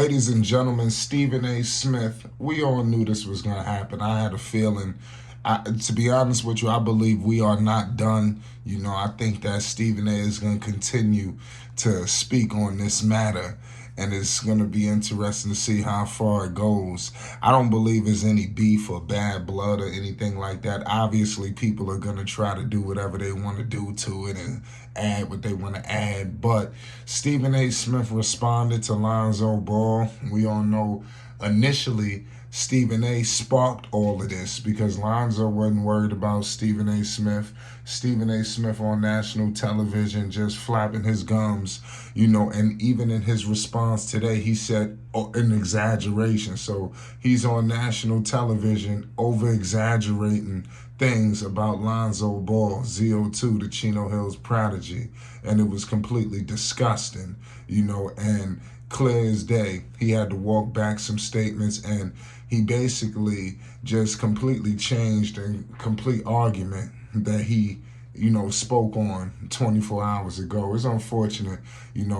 Ladies and gentlemen, Stephen A. Smith, we all knew this was going to happen. I had a feeling. To be honest with you, I believe we are not done. I think that Stephen A. is going to continue to speak on this matter, and it's going to be interesting to see how far it goes. I don't believe there's any beef or bad blood or anything like that. Obviously, people are going to try to do whatever they want to do to it and add what they want to add. But Stephen A. Smith responded to Lonzo Ball. We all know initially Stephen A. sparked all of this because Lonzo wasn't worried about Stephen A. Smith. Stephen A. Smith on national television just flapping his gums, and even in his response today, he said an exaggeration. So he's on national television over-exaggerating things about Lonzo Ball, ZO2, the Chino Hills prodigy, and it was completely disgusting, and clear as day. He had to walk back some statements, and he basically just completely changed a complete argument that he spoke on 24 hours ago. It's unfortunate,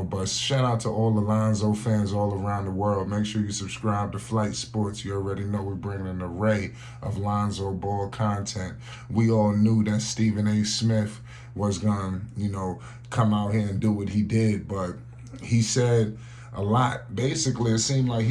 but shout out to all the Lonzo fans all around the world. Make sure you subscribe to Flight Sports. You already know we're bringing an array of Lonzo Ball content. We all knew that Stephen A. Smith was going to, come out here and do what he did, but he said a lot. Basically, it seemed like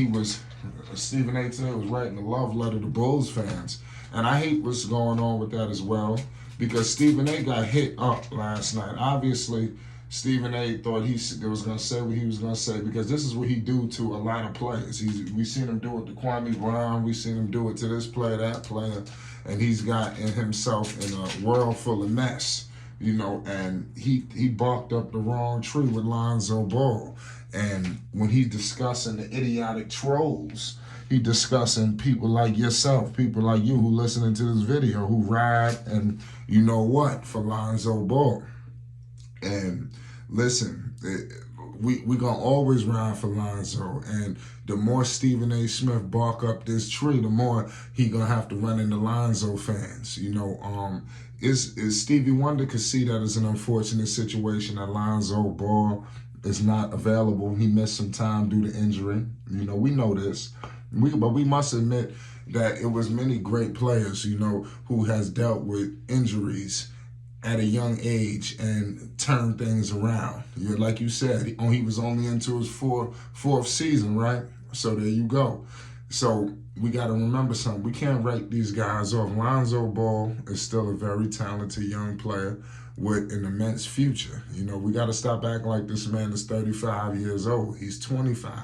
Stephen A. today was writing a love letter to Bulls fans. And I hate what's going on with that as well, because Stephen A. got hit up last night. Obviously, Stephen A. thought he was going to say what he was going to say, because this is what he do to a lot of players. We seen him do it to Kwame Brown. We seen him do it to this player, that player. And he's got himself in a world full of mess, and he barked up the wrong tree with Lonzo Ball. And when he's discussing the idiotic trolls, he's discussing people like yourself, people like you who listening to this video, who ride and for Lonzo Ball. And listen, we going to always ride for Lonzo. And the more Stephen A. Smith bark up this tree, the more he going to have to run into Lonzo fans. Is Stevie Wonder could see that as an unfortunate situation that Lonzo Ball is not available. He missed some time due to injury. We know this. But we must admit that it was many great players, who has dealt with injuries at a young age and turned things around. Like you said, he was only into his fourth season, right? So there you go. So we got to remember something. We can't write these guys off. Lonzo Ball is still a very talented young player with an immense future. We got to stop acting like this man is 35 years old. He's 25.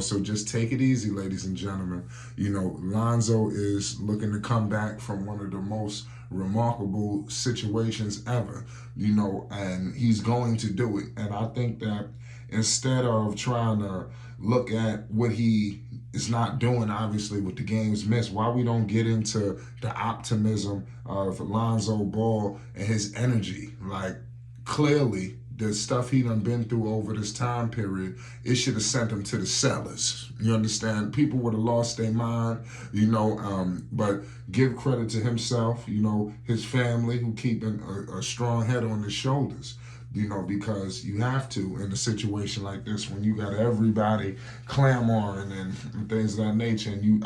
So just take it easy, ladies and gentlemen. Lonzo is looking to come back from one of the most remarkable situations ever, and he's going to do it. And I think that instead of trying to look at what he is not doing, obviously, with the games missed, why we don't get into the optimism of Lonzo Ball and his energy. Like, clearly, the stuff he done been through over this time period, it should have sent him to the cellars. You understand? People would have lost their mind, but give credit to himself, his family, who keeping a strong head on his shoulders. Because you have to in a situation like this, when you got everybody clamoring and things of that nature, and you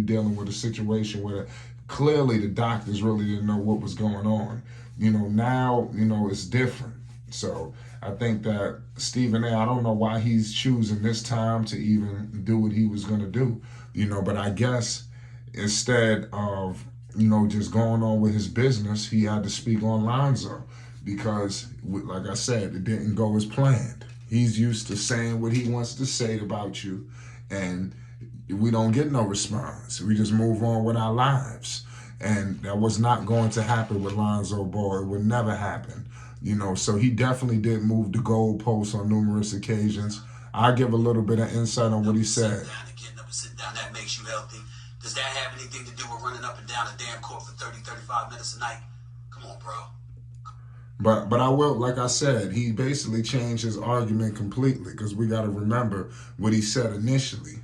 dealing with a situation where clearly the doctors really didn't know what was going on. Now, it's different. So I think that Stephen A., I don't know why he's choosing this time to even do what he was going to do, but I guess instead of, just going on with his business, he had to speak on Lonzo. Because, like I said, it didn't go as planned. He's used to saying what he wants to say about you, and we don't get no response. We just move on with our lives. And that was not going to happen with Lonzo Ball. It would never happen. So he definitely did move the goalposts on numerous occasions. I'll give a little bit of insight on what he said. Getting up and sitting down, that makes you healthy. Does that have anything to do with running up and down a damn court for 30, 35 minutes a night? Come on, bro. But I will, like I said, he basically changed his argument completely, because we got to remember what he said initially.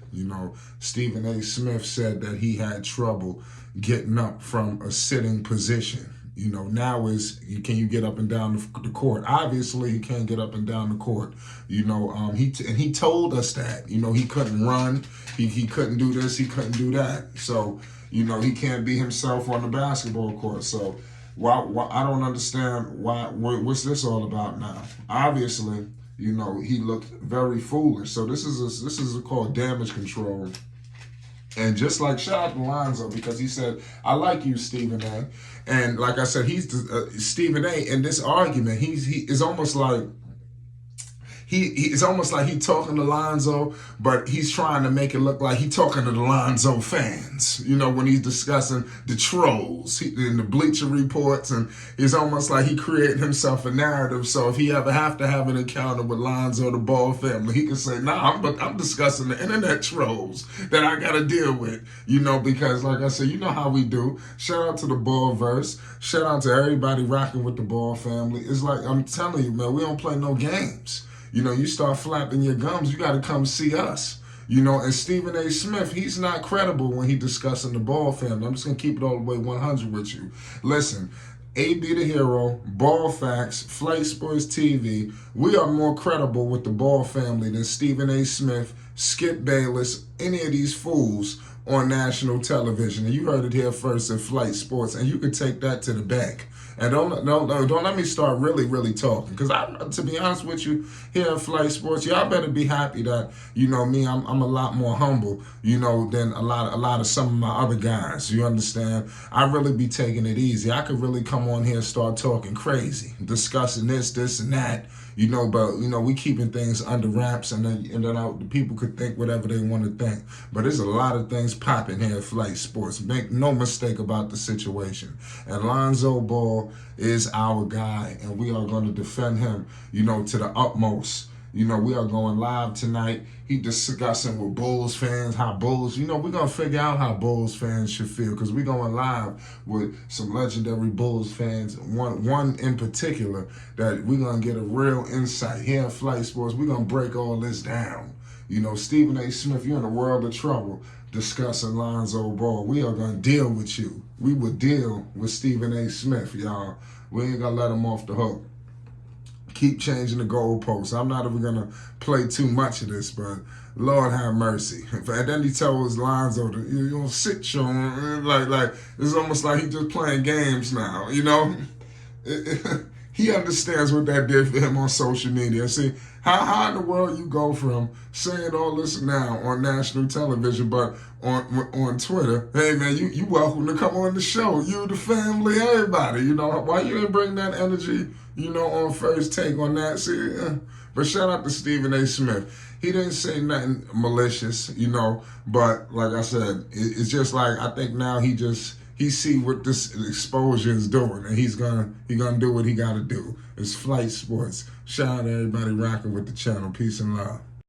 Stephen A. Smith said that he had trouble getting up from a sitting position. You know, now is can you get up and down the court? Obviously, he can't get up and down the court. You know, he told us that. You know, he couldn't run, he couldn't do this, he couldn't do that. So, you know, he can't be himself on the basketball court. So, why I don't understand what's this all about now? Obviously, you know, he looked very foolish. So this is called damage control. And just like shout out to Lonzo because he said, "I like you, Stephen A." And like I said, he's Stephen A. In this argument, he is almost like it's almost like he talking to Lonzo, but he's trying to make it look like he talking to the Lonzo fans. You know, when he's discussing the trolls and the Bleacher Reports, and it's almost like he created himself a narrative. So if he ever have to have an encounter with Lonzo, the Ball family, he can say, "Nah, I'm discussing the internet trolls that I got to deal with." You know, because like I said, you know how we do. Shout out to the Ball verse. Shout out to everybody rocking with the Ball family. It's like I'm telling you, man, we don't play no games. You know, you start flapping your gums, you got to come see us. You know, and Stephen A. Smith, he's not credible when he's discussing the Ball family. I'm just going to keep it all the way 100 with you. Listen, AB the Hero, Ball Facts, Flight Sports TV, we are more credible with the Ball family than Stephen A. Smith, Skip Bayless, any of these fools on national television. And you heard it here first at Flight Sports, and you can take that to the bank. And don't let me start really talking, because to be honest with you, here at Flight Sports, y'all better be happy that you know me. I'm a lot more humble, you know, than a lot of some of my other guys. You understand? I really be taking it easy. I could really come on here and start talking crazy, discussing this and that. You know, but you know we keeping things under wraps, and then the people could think whatever they want to think. But there's a lot of things popping here at Flight Sports. Make no mistake about the situation. And Lonzo Ball is our guy, and we are going to defend him, you know, to the utmost. You know, we are going live tonight. He discussing with Bulls fans, how Bulls, you know, we're going to figure out how Bulls fans should feel, because we're going live with some legendary Bulls fans, one in particular, that we're going to get a real insight here at Flight Sports. We're going to break all this down. You know, Stephen A. Smith, you're in a world of trouble discussing Lonzo Ball. We are going to deal with you. We will deal with Stephen A. Smith, y'all. We ain't going to let him off the hook. Keep changing the goalposts. I'm not even going to play too much of this, but Lord have mercy. And then he tells Lonzo, you don't sit your, like, it's almost like he just playing games now, you know? He understands what that did for him on social media. See, how in the world you go from saying all this now on national television, but on Twitter, hey man, you welcome to come on the show. You, the family, everybody. You know, why you didn't bring that energy, you know, on First Take on that? See, but shout out to Stephen A. Smith. He didn't say nothing malicious, you know, but like I said, it's just like, I think now he see what this exposure is doing, and he's gonna do what he gotta do. It's Flight Sports. Shout out to everybody rocking with the channel. Peace and love.